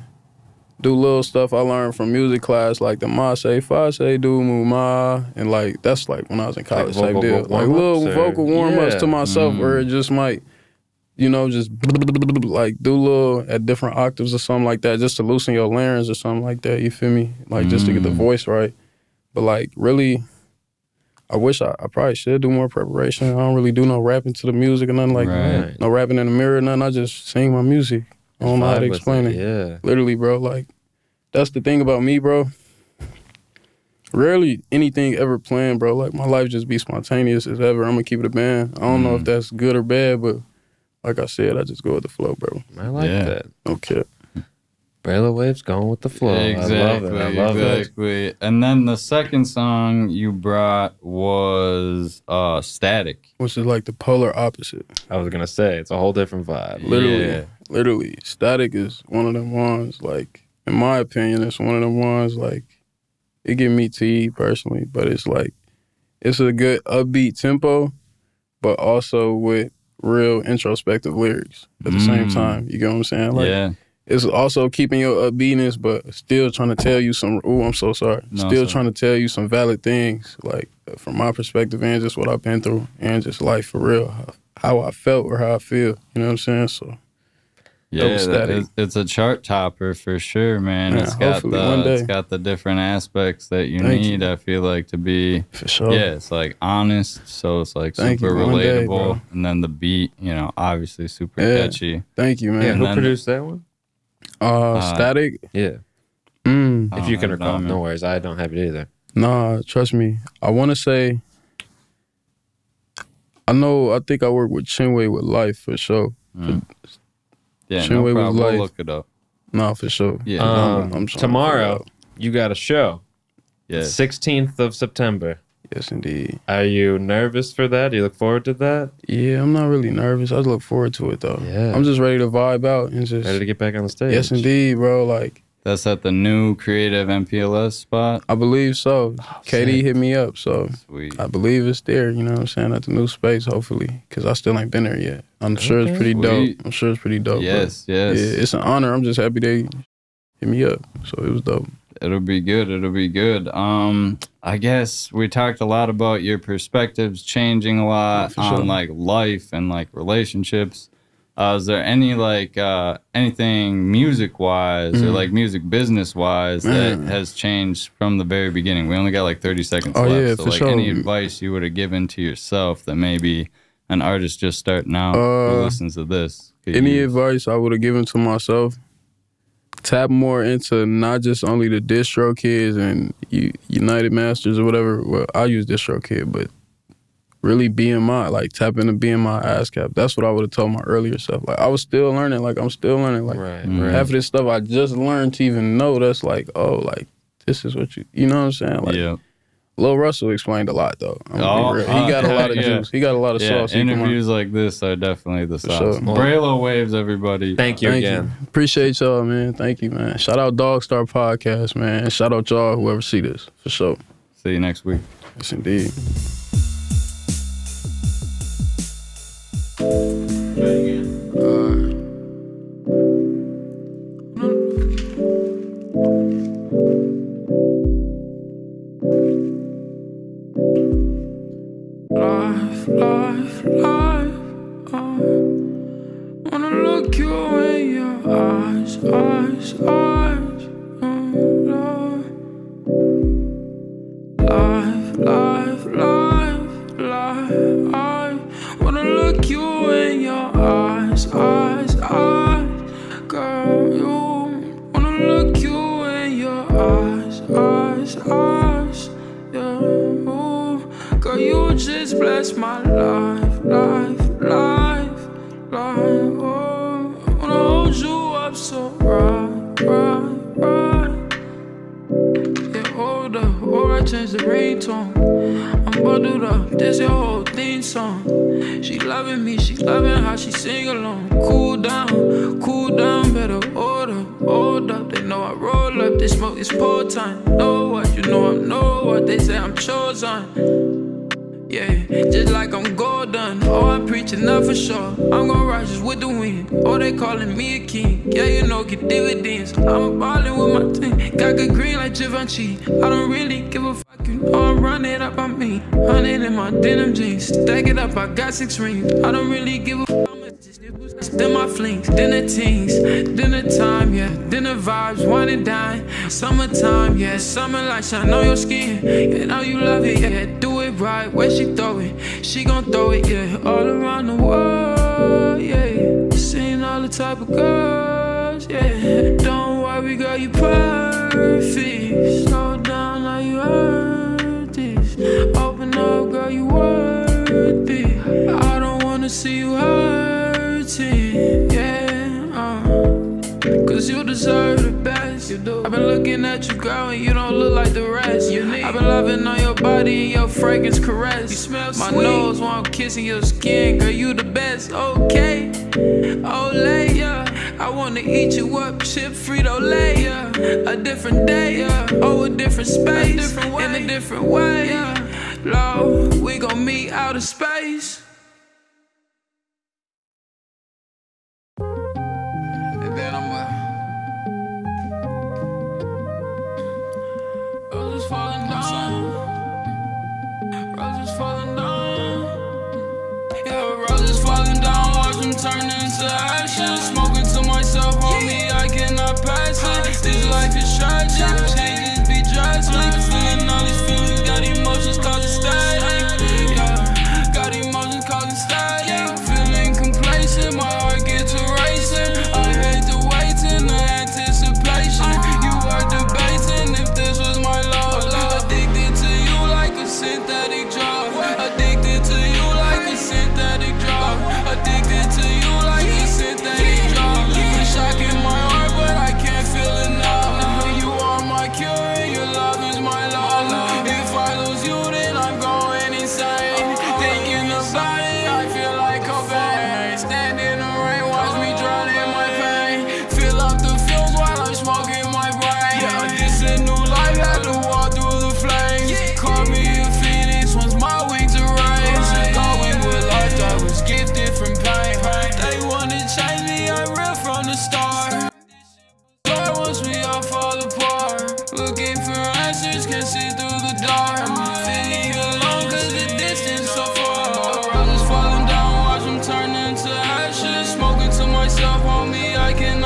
do little stuff I learned from music class, like the ma say, fa say, do, mu, ma, and like that's like when I was in college type deal. Like little vocal warm-ups to myself where it just might, you know, just like do little at different octaves or something like that, just to loosen your larynx or something like that, you feel me? Like just to get the voice right. But like really, I wish I probably should do more preparation. I don't really do no rapping to the music or nothing like that. No rapping in the mirror or nothing. I just sing my music. I don't know how to explain it. Yeah. Literally, bro, like that's the thing about me, bro. Rarely anything ever planned, bro. Like my life just be spontaneous as ever. I'm gonna keep it a band. I don't know if that's good or bad, but like I said, I just go with the flow, bro. I like that. Okay. Braylowaves going with the flow. Exactly, I love it. I love it. And then the second song you brought was Static. Which is like the polar opposite. I was going to say, it's a whole different vibe. Literally. Static is one of them ones, like, in my opinion, it's one of them ones, like, it give me tea personally, but it's like, it's a good upbeat tempo, but also with real introspective lyrics at the same time. You get what I'm saying? Like, it's also keeping your upbeatness, but still trying to tell you some. Oh, I'm so sorry. Trying to tell you some valid things, like from my perspective and just what I've been through and just life for real, how I felt or how I feel. You know what I'm saying? So. Yeah, it's a chart topper for sure, man. Yeah, it's got the different aspects that you need. I feel like to be for sure. Yeah, it's like honest, so it's like super relatable, and then the beat, you know, obviously super catchy. Thank you, man. Yeah, who produced that one? Static. Yeah. If you can recall, no worries. I don't have it either. Nah, trust me. I want to say. I think I work with Chinway with Life for sure. Yeah, no problem. We'll look it up. No, for sure. Yeah. I'm tomorrow, you got a show. Yeah. 16th of September. Yes, indeed. Are you nervous for that? Do you look forward to that? Yeah, I'm not really nervous. I just look forward to it, though. Yeah. I'm just ready to vibe out and just... Ready to get back on the stage. Yes, indeed, bro. Like... That's at the new Creative MPLS spot? I believe so. KD hit me up, so sweet. I believe it's there, you know what I'm saying, at the new space, hopefully, because I still ain't been there yet. I'm sure it's pretty dope. I'm sure it's pretty dope. Yes, bro. Yeah, it's an honor. I'm just happy they hit me up, so it was dope. It'll be good. It'll be good. I guess we talked a lot about your perspectives changing a lot on like life and like relationships. Is there any like anything music-wise or like music business-wise that has changed from the very beginning? We only got like 30 seconds left. Yeah, so for like sure. any advice you would have given to yourself that maybe an artist just starting out who listens to this could any use? advice I would have given to myself? Tap more into not just only the DistroKids and United Masters or whatever. Well, I use DistroKid, but really BMI, like tap into BMI ASCAP. That's what I would have told my earlier self. Like I was still learning, like I'm still learning. Like half of this stuff I just learned to even know. That's like, oh, like this is what you know what I'm saying? Like Lil Russell explained a lot though. He got a lot of juice. He got a lot of sauce. Interviews like this are definitely the sauce. Sure. Braylowaves, everybody. Thank you again. Appreciate y'all, man. Thank you, man. Shout out DogStar Podcast, man. Shout out y'all, whoever see this, for sure. See you next week. Yes, indeed. Life, wanna look you in your eyes, Love. Life, I wanna look you in your eyes, girl, you wanna look you in your eyes, yeah, ooh, girl, you just bless my life, oh, I wanna hold you up so right, yeah, hold up, or I change the ringtone, I'm bundled up, this your whole theme song, she loving me, she loving how she sing along, cool down, better hold up, they know I roll up, they smoke, it's pour time, know what, you know I know what, they say I'm chosen. Yeah, just like I'm golden. Oh, I'm preaching that for sure. I'm gonna rise just with the wind. Oh, they calling me a king. Yeah, you know, get dividends. I'm ballin' with my team. Got good green like Givenchy. I don't really give a fuck. You know I'm running up on me. 100 in my denim jeans. Stack it up, I got 6 rings. I don't really give a fuck. Then my flings, dinner teens, dinner time, yeah, dinner vibes, wine and dine, summertime, yeah, summer light shine on your skin, yeah, now you love it, yeah, do it right, where she throw it, she gon' throw it, yeah, all around the world, yeah, seen all the type of girls, yeah, don't worry, girl, you perfect, slow down, now you heard this, open up, girl, you worth it, I don't wanna see you hurt. Yeah, cause you deserve the best. You do. I've been looking at you, girl, and you don't look like the rest. I've been loving on your body and your fragrance caress. You smell sweet. My nose while I'm kissing your skin, girl, you the best. Okay, Olay, yeah. I wanna eat you up, chip Frito-Lay, yeah. A different day, yeah. Oh, a different space, a different way. In a different way, yeah. Lord, we gon' meet out of space. Turn into ashes, smoking to myself, homie, I cannot pass it. This life is tragic, changes be drastic. Feeling all these feelings, got emotions causing static. Yeah, got emotions causing static. Feeling complacent, my heart gets to racing. I hate the waiting, the anticipation. You are debating if this was my love. Addicted to you like a synthetic drug. Addicted to you like a synthetic drug. Addicted to you like a synthetic drug. You're shocking my heart, but I can't feel enough. You are my cure, and your love is my love. If I lose you, then I'm going insane. Thinking about it, I feel like Cobain. Stand in the rain, watch me drown in my pain. Fill up the fumes while I'm smoking my brain. This a new life, had to walk through the flames. Call me a phoenix once my wings are raised. Going with life that was gifted from pain. They wanna change me, I'm real from the start. Lord wants me all fall apart. Looking for answers, can't see through the dark. Feeling alone cause the distance so far. Roses falling down, watch them turn into ashes. Smoking I can